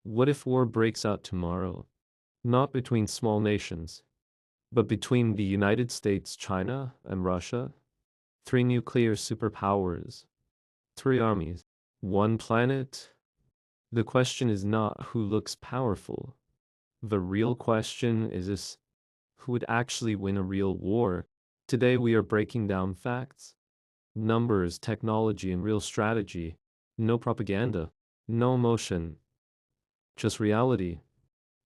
What if war breaks out tomorrow? Not between small nations, but between the United States, China, and Russia? Three nuclear superpowers, three armies, one planet? The question is not who looks powerful. The real question is this: who would actually win a real war? Today we are breaking down facts, numbers, technology, and real strategy. No propaganda, no emotion, just reality.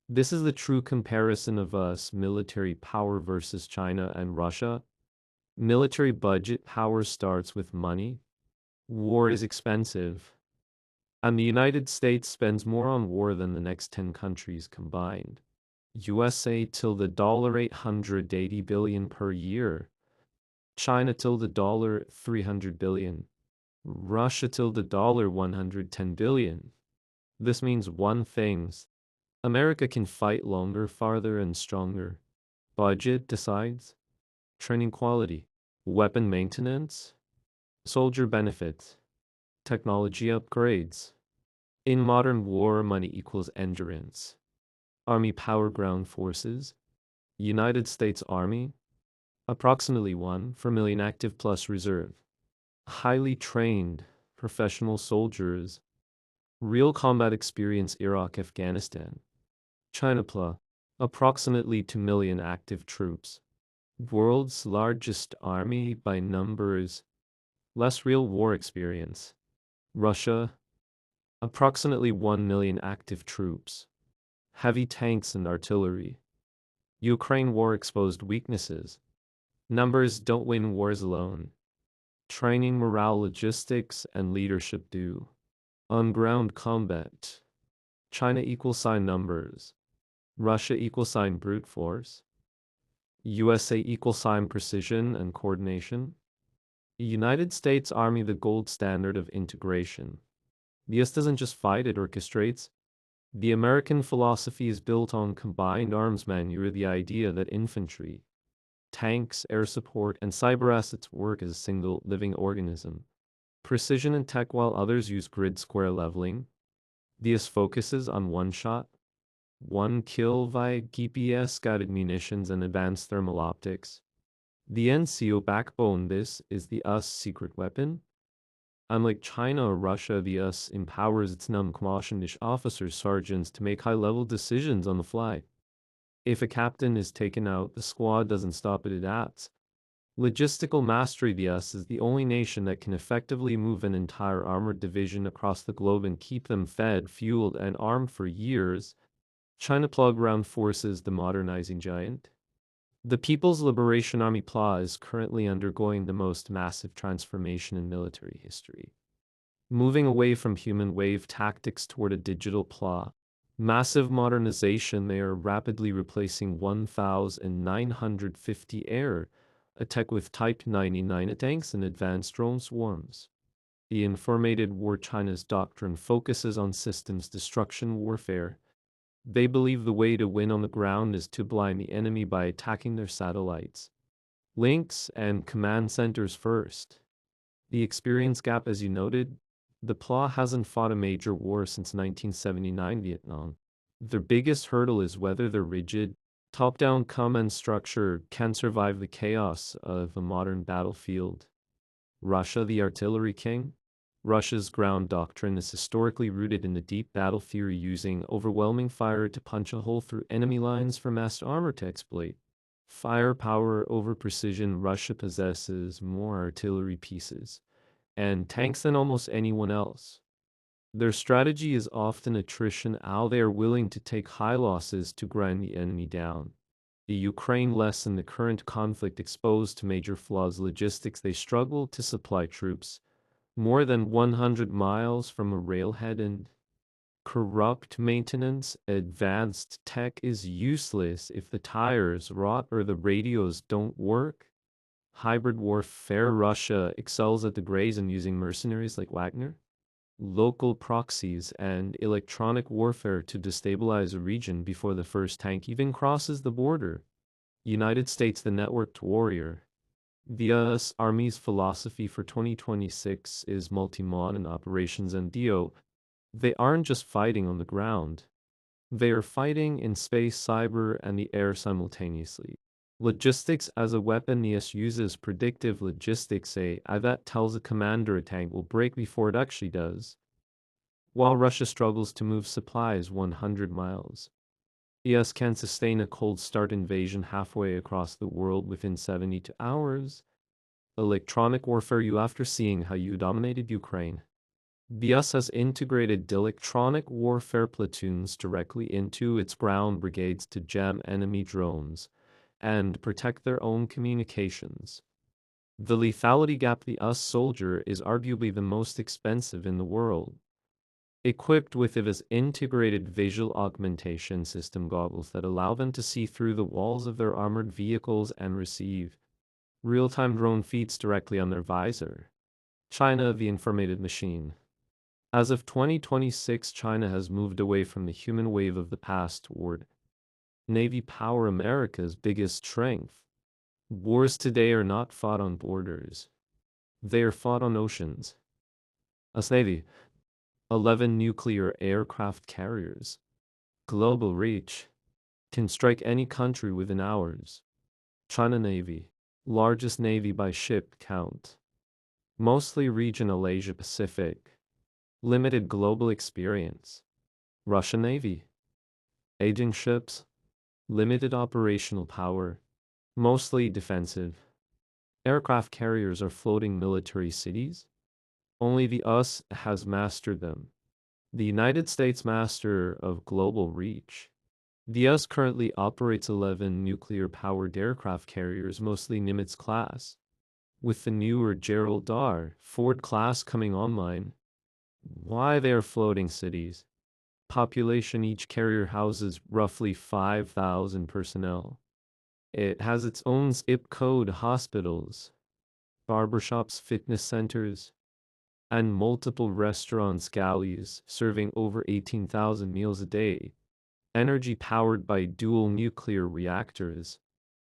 This is the true comparison of us military power versus China and Russia. Military budget power starts with money. War is expensive. And the United States spends more on war than the next 10 countries combined. USA till the dollar 880 billion per year. China till the dollar 300 billion. Russia till the dollar 110 billion. This means one thing: America can fight longer, farther, and stronger. Budget decides. Training quality. Weapon maintenance. Soldier benefits. Technology upgrades. In modern war, money equals endurance. Army power, ground forces. United States Army, approximately 1 per million active plus reserve. Highly trained, professional soldiers. Real combat experience, Iraq, Afghanistan. China PLA, approximately 2 million active troops. World's largest army by numbers, less real war experience. Russia, approximately 1 million active troops. Heavy tanks and artillery. Ukraine war exposed weaknesses. Numbers don't win wars alone. Training, morale, logistics, and leadership do. On ground combat. China equal sign numbers. Russia equal sign brute force. USA equal sign precision and coordination. United States Army, the gold standard of integration. The US doesn't just fight, it orchestrates. The American philosophy is built on combined arms maneuver, the idea that infantry, tanks, air support, and cyber assets work as a single living organism. Precision and tech, while others use grid square leveling. The US focuses on one shot, one kill via GPS-guided munitions and advanced thermal optics. The NCO backbone, this is the US secret weapon. Unlike China or Russia, the US empowers its non-commissioned officers, sergeants, to make high-level decisions on the fly. If a captain is taken out, the squad doesn't stop, it adapts. Logistical mastery, the US is the only nation that can effectively move an entire armored division across the globe and keep them fed, fueled, and armed for years. China PLA ground forces, the modernizing giant. The People's Liberation Army PLA is currently undergoing the most massive transformation in military history. Moving away from human wave tactics toward a digital PLA. Massive modernization, they are rapidly replacing 1,950 air attack with Type 99 tanks and advanced drone swarms. The informated war, China's doctrine focuses on systems destruction warfare. They believe the way to win on the ground is to blind the enemy by attacking their satellites, links, and command centers first. The experience gap, as you noted, the PLA hasn't fought a major war since 1979 Vietnam. Their biggest hurdle is whether their rigid, top-down command structure can survive the chaos of a modern battlefield. Russia, the artillery king. Russia's ground doctrine is historically rooted in the deep battle theory, using overwhelming fire to punch a hole through enemy lines for massed armor to exploit. Firepower over precision, Russia possesses more artillery pieces and tanks than almost anyone else. Their strategy is often attrition, how they are willing to take high losses to grind the enemy down. The Ukraine lesson, the current conflict exposed to major flaws, logistics, they struggle to supply troops more than 100 miles from a railhead, and corrupt maintenance. Advanced tech is useless if the tires rot or the radios don't work. Hybrid warfare, Russia excels at the grays and using mercenaries like Wagner. Local proxies and electronic warfare to destabilize a region before the first tank even crosses the border. United States, the networked warrior. The US Army's philosophy for 2026 is multi-mod and operations and DO. They aren't just fighting on the ground. They are fighting in space, cyber, and the air simultaneously. Logistics as a weapon. The US uses predictive logistics. AI that tells a commander a tank will break before it actually does, while Russia struggles to move supplies 100 miles. The US can sustain a cold start invasion halfway across the world within 72 hours. Electronic warfare. You after seeing how you dominated Ukraine. The US has integrated electronic warfare platoons directly into its ground brigades to jam enemy drones and protect their own communications. The lethality gap. The US soldier is arguably the most expensive in the world. Equipped with IVA's integrated visual augmentation system goggles that allow them to see through the walls of their armored vehicles and receive real-time drone feeds directly on their visor. China, the informated machine. As of 2026, China has moved away from the human wave of the past toward Navy power. America's biggest strength. Wars today are not fought on borders. They are fought on oceans. US Navy. 11 nuclear aircraft carriers. Global reach. Can strike any country within hours. China Navy. Largest navy by ship count. Mostly regional Asia Pacific. Limited global experience. Russian Navy. Aging ships. Limited operational power. Mostly defensive. Aircraft carriers are floating military cities. Only the US has mastered them. The United States master of global reach. The US currently operates 11 nuclear-powered aircraft carriers, mostly Nimitz class. With the newer Gerald R. Ford class coming online. Why they are floating cities? Population. Each carrier houses roughly 5,000 personnel. It has its own zip code, hospitals, barbershops, fitness centers, and multiple restaurants, galleys, serving over 18,000 meals a day. Energy powered by dual nuclear reactors.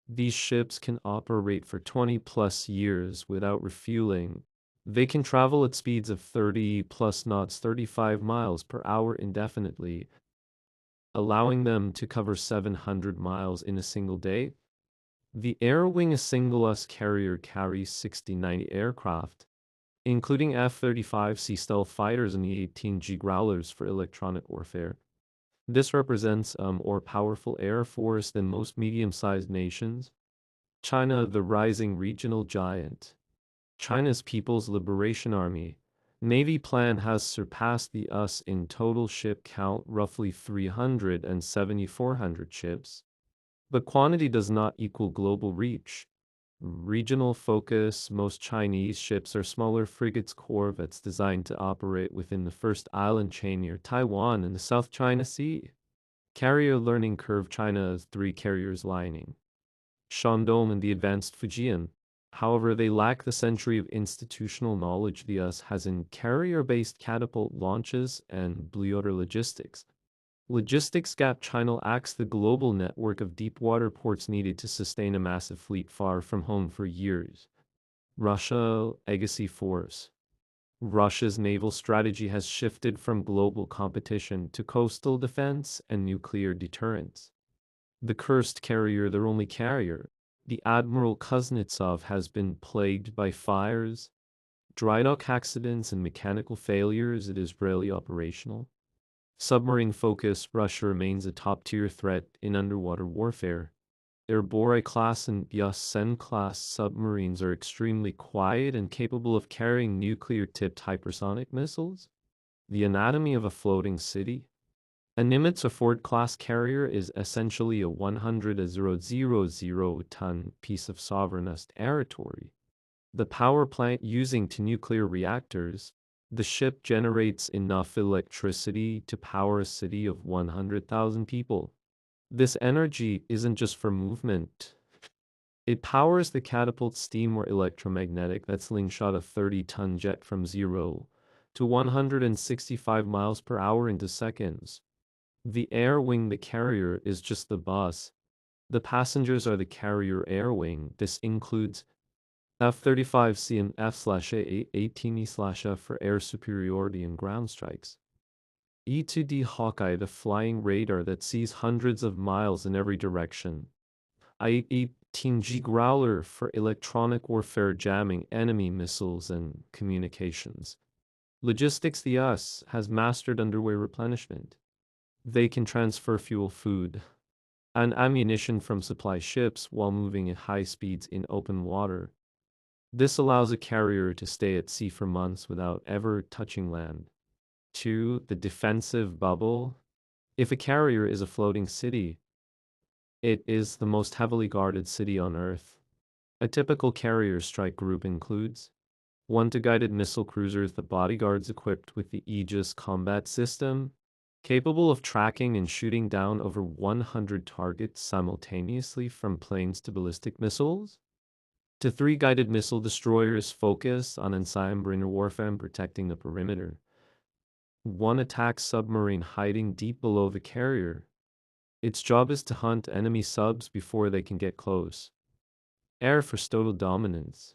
These ships can operate for 20 plus years without refueling. They can travel at speeds of 30 plus knots, 35 miles per hour indefinitely, allowing them to cover 700 miles in a single day. The Air Wing, a single US carrier, carries 60-90 aircraft, including F-35C stealth fighters and the 18G Growlers for electronic warfare. This represents a more powerful air force than most medium-sized nations. China, the rising regional giant. China's People's Liberation Army Navy plan has surpassed the US in total ship count, roughly 300 and 7,400 ships. But quantity does not equal global reach. Regional focus. Most Chinese ships are smaller frigates, corvettes designed to operate within the first island chain near Taiwan in the South China Sea. Carrier learning curve. China has 3 carriers lining Shandong and the advanced Fujian. However, they lack the century of institutional knowledge the US has in carrier-based catapult launches and blue water logistics. Logistics gap. China lacks the global network of deep-water ports needed to sustain a massive fleet far from home for years. Russia, legacy force. Russia's naval strategy has shifted from global competition to coastal defense and nuclear deterrence. The cursed carrier, their only carrier, the Admiral Kuznetsov, has been plagued by fires, dry dock accidents, and mechanical failures. It is rarely operational. Submarine focus. Russia remains a top-tier threat in underwater warfare. Their Boray-class and Yasen-class submarines are extremely quiet and capable of carrying nuclear-tipped hypersonic missiles. The anatomy of a floating city. A Nimitz, a Ford-class carrier, is essentially a 100,000-ton piece of sovereign territory. The power plant using 2 nuclear reactors. The ship generates enough electricity to power a city of 100,000 people. This energy isn't just for movement. It powers the catapult, steam or electromagnetic, that slingshot a 30-ton jet from 0 to 165 miles per hour into seconds. The air wing, the carrier, is just the boss. The passengers are the carrier air wing. This includes F-35C and F/A-18E/F for air superiority and ground strikes. E-2D Hawkeye, the flying radar that sees hundreds of miles in every direction. I-18G Growler for electronic warfare, jamming enemy missiles and communications. Logistics. The US has mastered underway replenishment. They can transfer fuel, food, and ammunition from supply ships while moving at high speeds in open water. This allows a carrier to stay at sea for months without ever touching land. 2. The defensive bubble. If a carrier is a floating city, it is the most heavily guarded city on Earth. A typical carrier strike group includes 1. Guided missile cruisers, the bodyguards equipped with the Aegis combat system, capable of tracking and shooting down over 100 targets simultaneously from planes to ballistic missiles. To 3. Guided missile destroyers, focus on submarine warfare and protecting the perimeter. 1. Attack submarine hiding deep below the carrier. Its job is to hunt enemy subs before they can get close. Air for total dominance.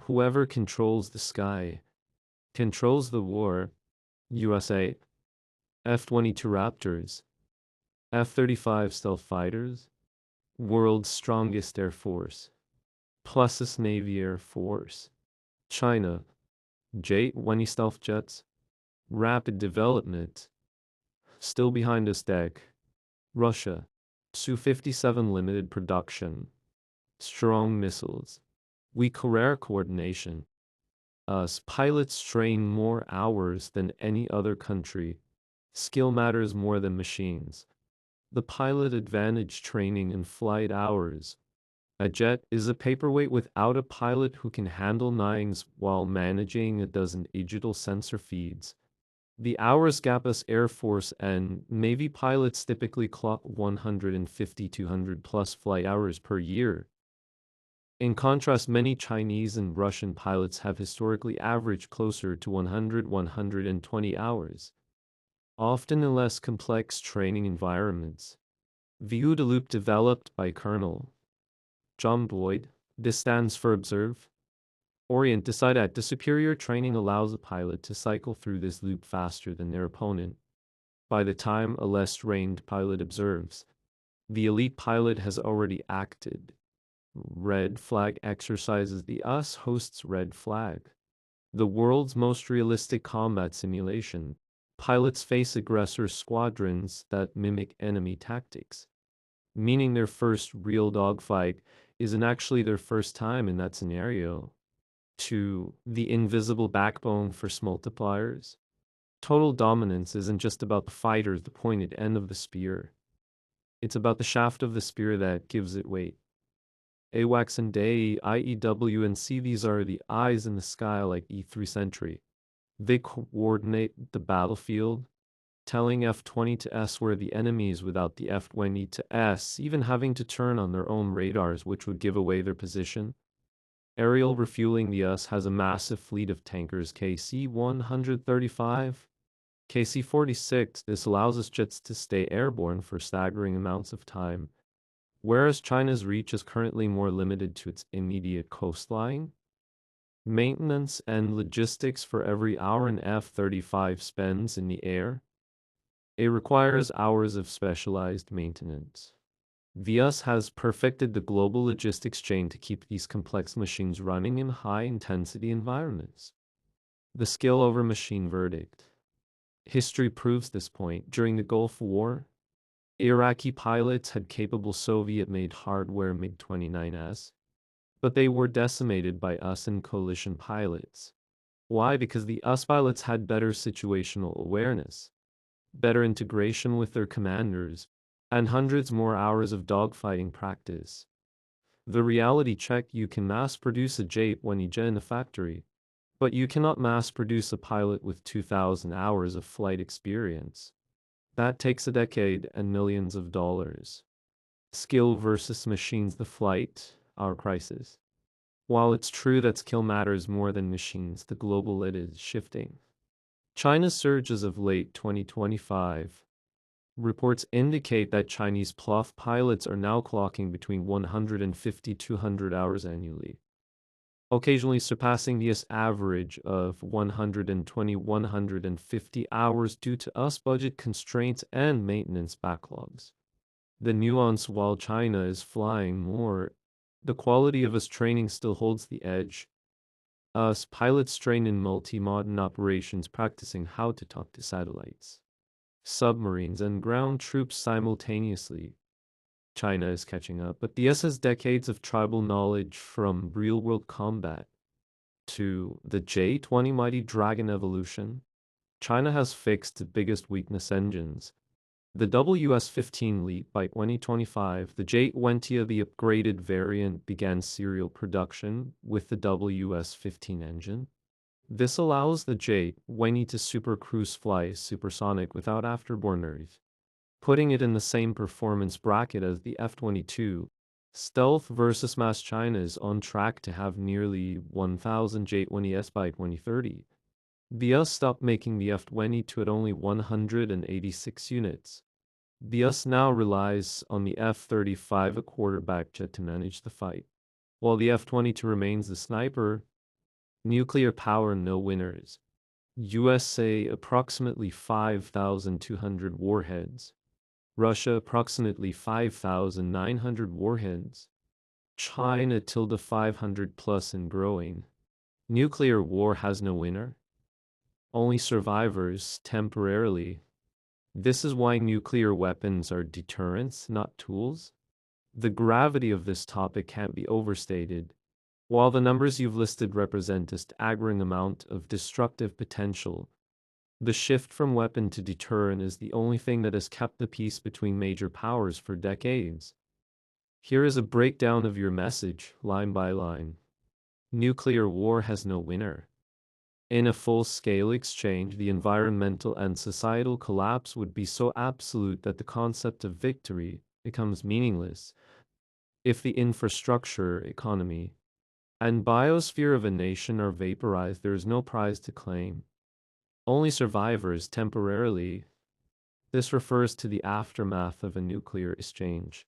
Whoever controls the sky controls the war. USA. F-22 Raptors. F-35 stealth fighters. World's strongest air force. Plus Navy Air Force. China. J-20 stealth jets. Rapid development. Still behind us deck. Russia. Su-57 limited production. Strong missiles. Weak air coordination. Us pilots train more hours than any other country. Skill matters more than machines. The pilot advantage training and flight hours. A jet is a paperweight without a pilot who can handle nines while managing a dozen digital sensor feeds. The hours gap. Us Air Force and Navy pilots typically clock 150-200 plus flight hours per year. In contrast, many Chinese and Russian pilots have historically averaged closer to 100-120 hours, often in less complex training environments. View the loop developed by Colonel John Boyd. This stands for Observe, Orient, Decide, Act. The superior training allows a pilot to cycle through this loop faster than their opponent. By the time a less trained pilot observes, the elite pilot has already acted. Red Flag exercises. The US hosts Red Flag, the world's most realistic combat simulation. Pilots face aggressor squadrons that mimic enemy tactics, meaning their first real dogfight isn't actually their first time in that scenario. 2. The invisible backbone. Force multipliers. Total dominance isn't just about the fighter, the pointed end of the spear. It's about the shaft of the spear that gives it weight. AWACS and DAE, IEW and C. These are the eyes in the sky like E3 Sentry. They coordinate the battlefield, telling F-20 to S where the enemy is without the F-20 to S even having to turn on their own radars, which would give away their position. Aerial refueling. The US has a massive fleet of tankers, KC-135, KC-46. This allows its jets to stay airborne for staggering amounts of time, whereas China's reach is currently more limited to its immediate coastline. Maintenance and logistics. For every hour an F-35 spends in the air, it requires hours of specialized maintenance. The US has perfected the global logistics chain to keep these complex machines running in high-intensity environments. The skill over machine verdict. History proves this point. During the Gulf War, Iraqi pilots had capable Soviet-made hardware MiG-29s, but they were decimated by US and coalition pilots. Why? Because the US pilots had better situational awareness, better integration with their commanders, and hundreds more hours of dogfighting practice. The reality check. You can mass produce a J-20 in a factory, but you cannot mass produce a pilot with 2,000 hours of flight experience. That takes a decade and millions of dollars. Skill versus machines. The flight, our crisis. While it's true that skill matters more than machines, the global lead is shifting. China's surge as of late 2025. Reports indicate that Chinese PLOF pilots are now clocking between 150-200 hours annually. occasionally surpassing the US average of 120-150 hours due to US budget constraints and maintenance backlogs. The nuance: while China is flying more, the quality of US training still holds the edge. US pilots train in multi-modern operations, practicing how to talk to satellites, submarines, and ground troops simultaneously. China is catching up, but the US has decades of tribal knowledge from real-world combat. To the J-20 Mighty Dragon evolution, China has fixed the biggest weakness: engines. The WS-15 LEAP by 2025, the J-20, the upgraded variant, began serial production with the WS-15 engine. This allows the J-20 to super cruise fly supersonic without afterburners, putting it in the same performance bracket as the F-22. Stealth versus mass: China is on track to have nearly 1,000 J-20s by 2030. The US stopped making the F-22 at only 186 units. The US now relies on the F-35, a quarterback jet, to manage the fight. While the F-22 remains the sniper, nuclear power: no winners. USA approximately 5,200 warheads. Russia approximately 5,900 warheads. China tilde 500 plus and growing. Nuclear war has no winner, only survivors temporarily. This is why nuclear weapons are deterrents, not tools. The gravity of this topic can't be overstated. While the numbers you've listed represent a staggering amount of destructive potential, the shift from weapon to deterrent is the only thing that has kept the peace between major powers for decades. Here is a breakdown of your message, line by line. Nuclear war has no winner. In a full-scale exchange, the environmental and societal collapse would be so absolute that the concept of victory becomes meaningless. If the infrastructure, economy, and biosphere of a nation are vaporized, there is no prize to claim, only survivors temporarily. This refers to the aftermath of a nuclear exchange.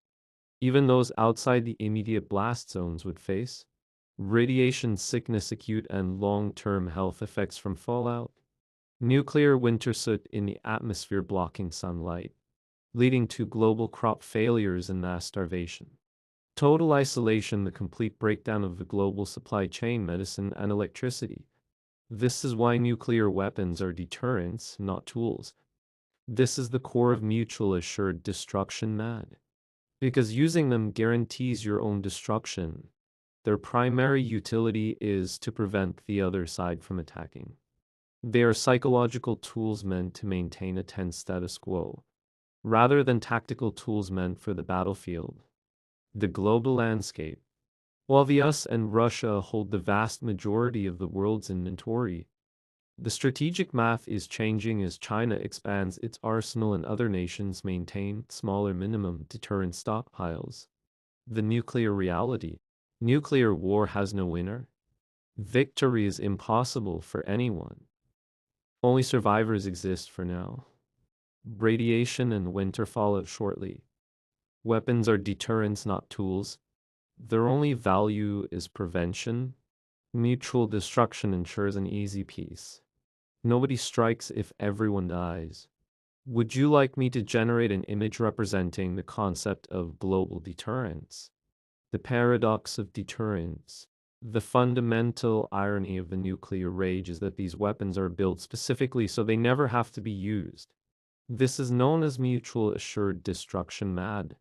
Even those outside the immediate blast zones would face radiation sickness, acute and long-term health effects from fallout, nuclear winter soot in the atmosphere blocking sunlight, leading to global crop failures and mass starvation. Total isolation: the complete breakdown of the global supply chain, medicine, and electricity. This is why nuclear weapons are deterrents, not tools. This is the core of mutual assured destruction, MAD. Because using them guarantees your own destruction. Their primary utility is to prevent the other side from attacking. They are psychological tools meant to maintain a tense status quo, rather than tactical tools meant for the battlefield. The global landscape. While the US and Russia hold the vast majority of the world's inventory, the strategic math is changing as China expands its arsenal and other nations maintain smaller minimum deterrent stockpiles. The nuclear reality. Nuclear war has no winner. Victory is impossible for anyone. Only survivors exist for now. Radiation and winter fallout shortly. Weapons are deterrents, not tools. Their only value is prevention. Mutual destruction ensures an easy peace. Nobody strikes if everyone dies. Would you like me to generate an image representing the concept of global deterrence? The paradox of deterrence. The fundamental irony of the nuclear rage is that these weapons are built specifically so they never have to be used. This is known as mutual assured destruction, MAD.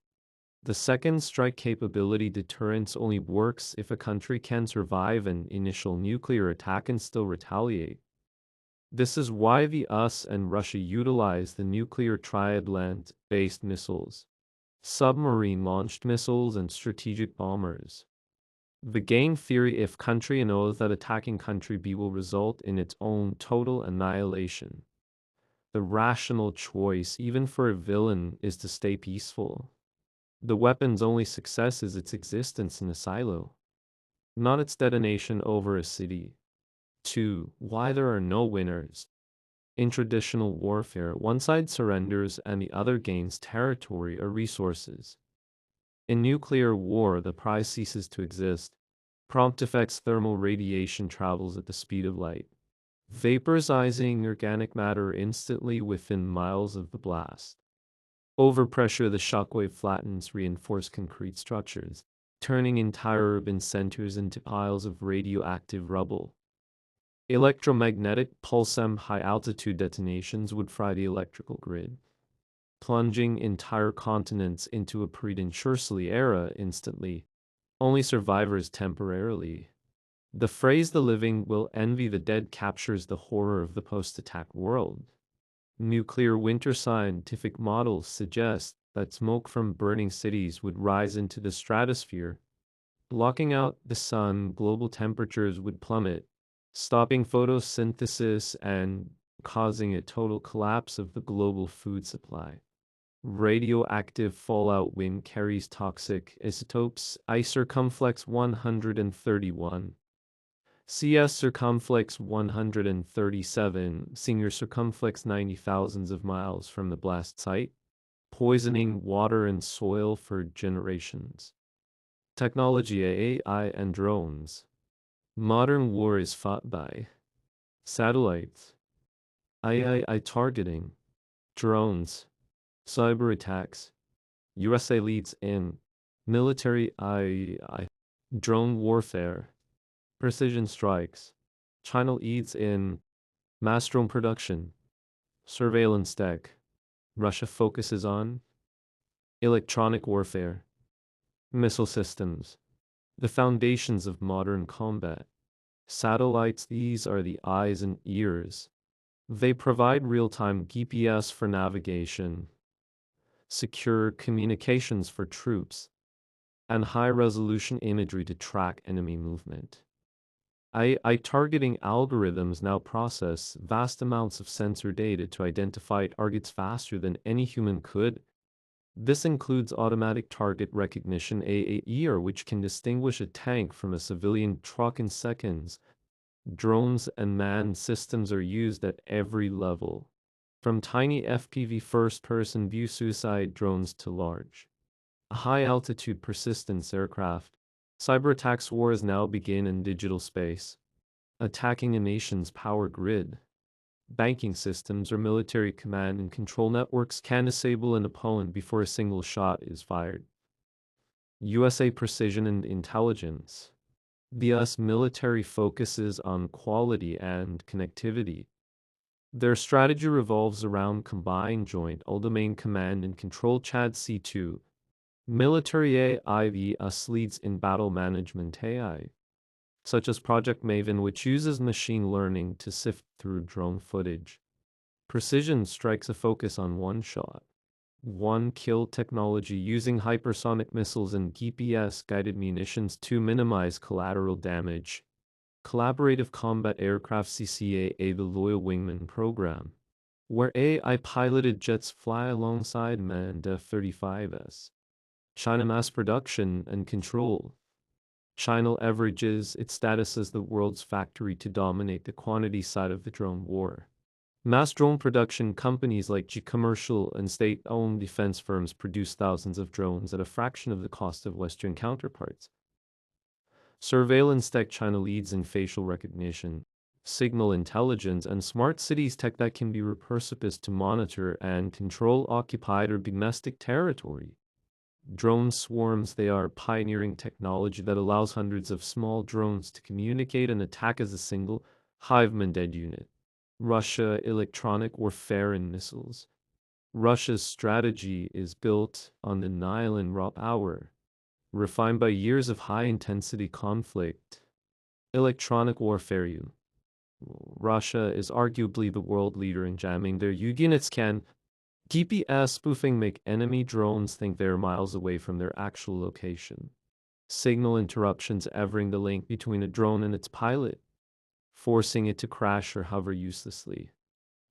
The second strike capability: deterrence only works if a country can survive an initial nuclear attack and still retaliate. This is why the US and Russia utilize the nuclear triad: land-based missiles, submarine-launched missiles, and strategic bombers. The game theory: if country A knows that attacking country B will result in its own total annihilation, the rational choice, even for a villain, is to stay peaceful. The weapon's only success is its existence in a silo, not its detonation over a city. 2. Why there are no winners. In traditional warfare, one side surrenders and the other gains territory or resources. In nuclear war, the prize ceases to exist. Prompt effects: thermal radiation travels at the speed of light, vaporizing organic matter instantly within miles of the blast. Overpressure: the shockwave flattens reinforced concrete structures, turning entire urban centers into piles of radioactive rubble. Electromagnetic pulse-M: high-altitude detonations would fry the electrical grid, plunging entire continents into a preternaturally era instantly, only survivors temporarily. The phrase "the living will envy the dead" captures the horror of the post-attack world. Nuclear winter: scientific models suggest that smoke from burning cities would rise into the stratosphere, blocking out the sun. Global temperatures would plummet, stopping photosynthesis and causing a total collapse of the global food supply. Radioactive fallout: wind carries toxic isotopes I circumflex 131, CS circumflex 137, senior circumflex 90 thousands of miles from the blast site, poisoning water and soil for generations. Technology: AI and drones. Modern war is fought by satellites, AI targeting, drones, cyber attacks. USA leads in military AI, drone warfare, precision strikes. China leads in mass drone production, surveillance tech. Russia focuses on electronic warfare, missile systems, the foundations of modern combat. Satellites: these are the eyes and ears. They provide real-time GPS for navigation, secure communications for troops, and high-resolution imagery to track enemy movement. AI targeting algorithms now process vast amounts of sensor data to identify targets faster than any human could. This includes automatic target recognition (AAR), which can distinguish a tank from a civilian truck in seconds. Drones and manned systems are used at every level, from tiny FPV first-person view suicide drones to large, high-altitude persistence aircraft. Cyber attacks: wars now begin in digital space, attacking a nation's power grid. Banking systems or military command and control networks can disable an opponent before a single shot is fired. USA precision and intelligence. The US military focuses on quality and connectivity. Their strategy revolves around combined joint all-domain command and control (CHAD C2). Military AI: the US leads in battle management AI, such as Project Maven, which uses machine learning to sift through drone footage. Precision strikes: a focus on one-shot, one-kill technology using hypersonic missiles and GPS-guided munitions to minimize collateral damage. Collaborative combat aircraft: CCAA, the Loyal Wingman program, where AI-piloted jets fly alongside manned F-35s. China mass production and control. China leverages its status as the world's factory to dominate the quantity side of the drone war. Mass drone production: companies like G commercial and state-owned defense firms produce thousands of drones at a fraction of the cost of Western counterparts. Surveillance tech: China leads in facial recognition, signal intelligence, and smart cities tech that can be repurposed to monitor and control occupied or domestic territory. Drone swarms: they are pioneering technology that allows hundreds of small drones to communicate and attack as a single, hive-minded unit. Russia electronic warfare and missiles. Russia's strategy is built on the Nile and raw power, refined by years of high-intensity conflict. Electronic warfare: Russia is arguably the world leader in jamming. Their units can GPS spoofing make enemy drones think they're miles away from their actual location. Signal interruptions: evering the link between a drone and its pilot, forcing it to crash or hover uselessly.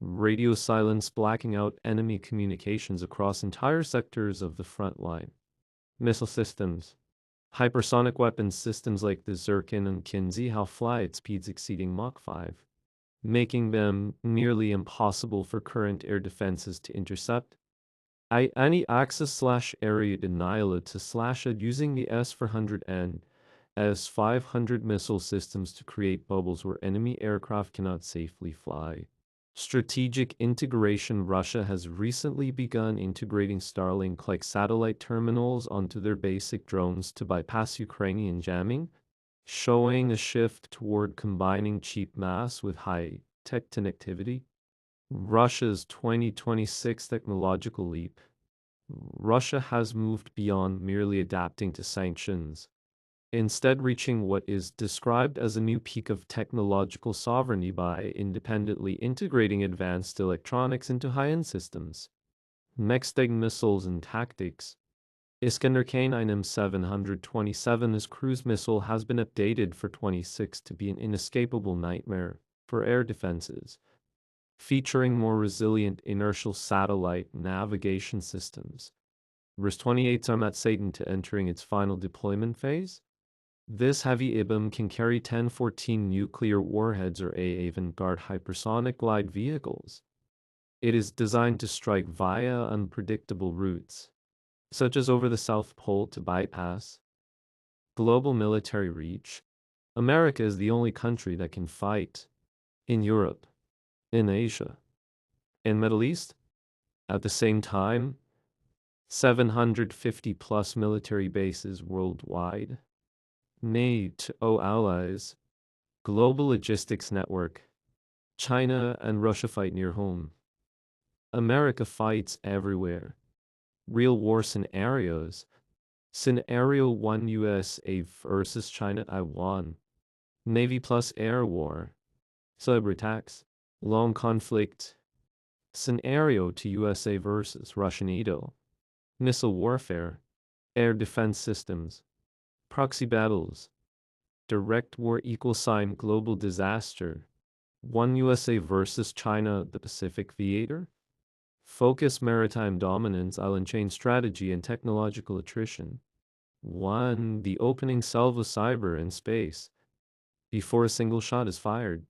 Radio silence: blacking out enemy communications across entire sectors of the front line. Missile systems. Hypersonic weapons systems like the Zircon and Kinsey have flight speeds exceeding Mach 5, making them nearly impossible for current air defenses to intercept. Any access/area denial to slash it using the S-400N S-500 missile systems to create bubbles where enemy aircraft cannot safely fly. Strategic integration. Russia has recently begun integrating Starlink-like satellite terminals onto their basic drones to bypass Ukrainian jamming, showing a shift toward combining cheap mass with high-tech connectivity. Russia's 2026 technological leap. Russia has moved beyond merely adapting to sanctions, instead reaching what is described as a new peak of technological sovereignty by independently integrating advanced electronics into high-end systems. Next-day missiles and tactics. Iskander-K9 M727's cruise missile has been updated for 26 to be an inescapable nightmare for air defenses, featuring more resilient inertial satellite navigation systems. RIS-28's Armat Satan to entering its final deployment phase. This heavy IBM can carry 10-14 nuclear warheads or Avangard hypersonic glide vehicles. It is designed to strike via unpredictable routes, such as over the South Pole to bypass global military reach. America is the only country that can fight in Europe, in Asia, in Middle East. At the same time, 750 plus military bases worldwide. NATO allies, global logistics network. China and Russia fight near home. America fights everywhere. Real war scenarios. Scenario 1: USA versus China Taiwan. Navy plus air war. Cyber attacks. Long conflict. Scenario 2: USA versus Russia NATO. Missile warfare. Air defense systems. Proxy battles. Direct war =, global disaster. 1: USA versus China, the Pacific theater. Focus: maritime dominance, island chain strategy, and technological attrition. 1: The opening salvo cyber in space. Before a single shot is fired,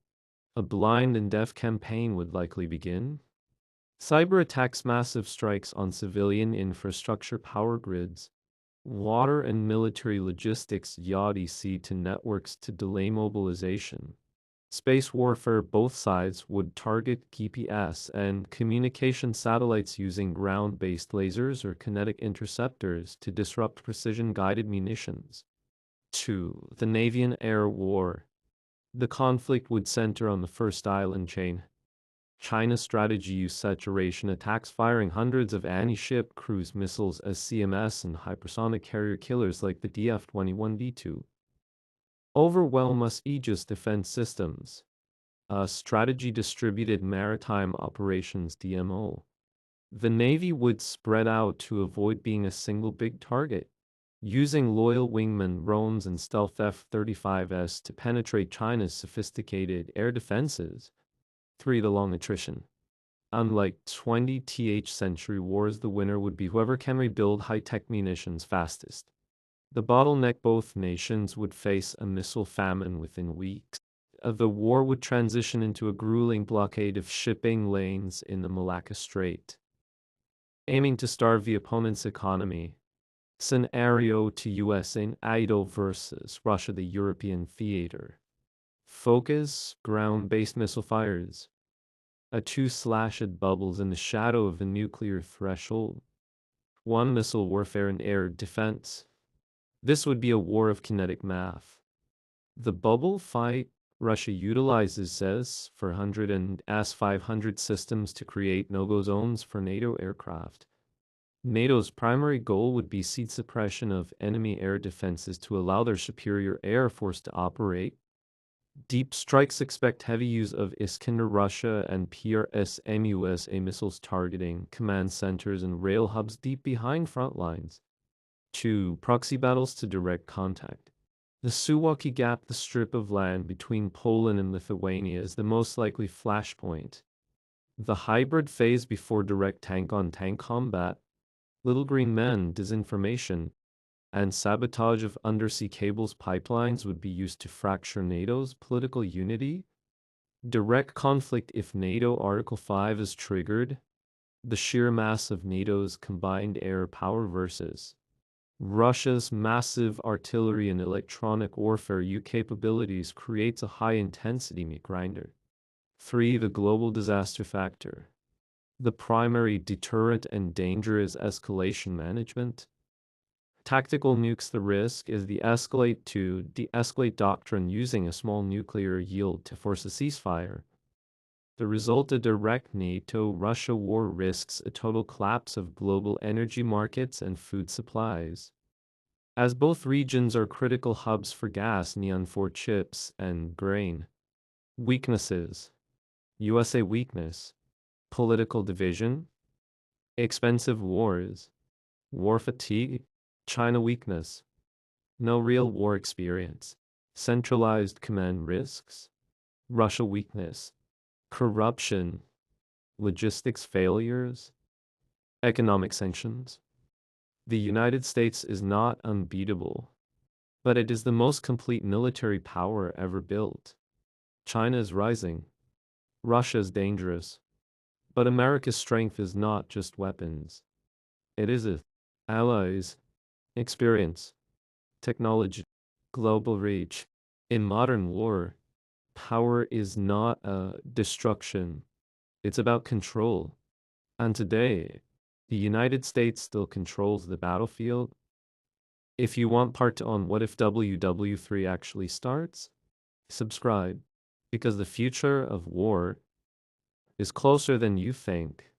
a blind and deaf campaign would likely begin. Cyber attacks: massive strikes on civilian infrastructure, power grids, water and military logistics, YADC to networks to delay mobilization. Space warfare: both sides would target GPS and communication satellites using ground-based lasers or kinetic interceptors to disrupt precision-guided munitions. 2: The Navy and air war. The conflict would center on the first island chain. China's strategy: use saturation attacks, firing hundreds of anti-ship cruise missiles as CMS and hypersonic carrier killers like the DF-21D2. Overwhelm us Aegis defense systems. Strategy: distributed maritime operations DMO. The Navy would spread out to avoid being a single big target, using loyal wingman drones and stealth F-35s to penetrate China's sophisticated air defenses. 3: The long attrition. Unlike 20th century wars, the winner would be whoever can rebuild high-tech munitions fastest. The bottleneck: both nations would face a missile famine within weeks. The war would transition into a grueling blockade of shipping lanes in the Malacca Strait, aiming to starve the opponent's economy. Scenario 2: US in NATO versus Russia, the European theater. Focus: ground-based missile fires. A two-slashed bubbles in the shadow of the nuclear threshold. 1: missile warfare and air defense. This would be a war of kinetic math. The bubble fight: Russia utilizes S-400 and S-500 systems to create no-go zones for NATO aircraft. NATO's primary goal would be siege suppression of enemy air defenses to allow their superior air force to operate. Deep strikes: expect heavy use of Iskander Russia and PRS-MUSA missiles targeting command centers and rail hubs deep behind front lines. 2: proxy battles to direct contact. The Suwalki Gap, the strip of land between Poland and Lithuania, is the most likely flashpoint. The hybrid phase before direct tank-on-tank combat. Little green men, disinformation, and sabotage of undersea cables pipelines would be used to fracture NATO's political unity. Direct conflict: if NATO Article 5 is triggered, the sheer mass of NATO's combined air power versus Russia's massive artillery and electronic warfare capabilities creates a high-intensity meat grinder. 3. The global disaster factor. The primary deterrent and danger is escalation management. Tactical nukes. The risk is the escalate to de-escalate doctrine, using a small nuclear yield to force a ceasefire. The result, a direct NATO-Russia war, risks a total collapse of global energy markets and food supplies, as both regions are critical hubs for gas, neon for chips, and grain. Weaknesses. USA weakness. Political division. Expensive wars. War fatigue. China weakness. No real war experience. Centralized command risks. Russia weakness. Corruption. Logistics failures. Economic sanctions. The United States is not unbeatable, but it is the most complete military power ever built. China is rising. Russia is dangerous. But America's strength is not just weapons. It is its allies, experience, technology, global reach. In modern war, power is not a destruction. It's about control. And today, the United States still controls the battlefield. If you want part 2 on what if WW3 actually starts, subscribe, because the future of war is closer than you think.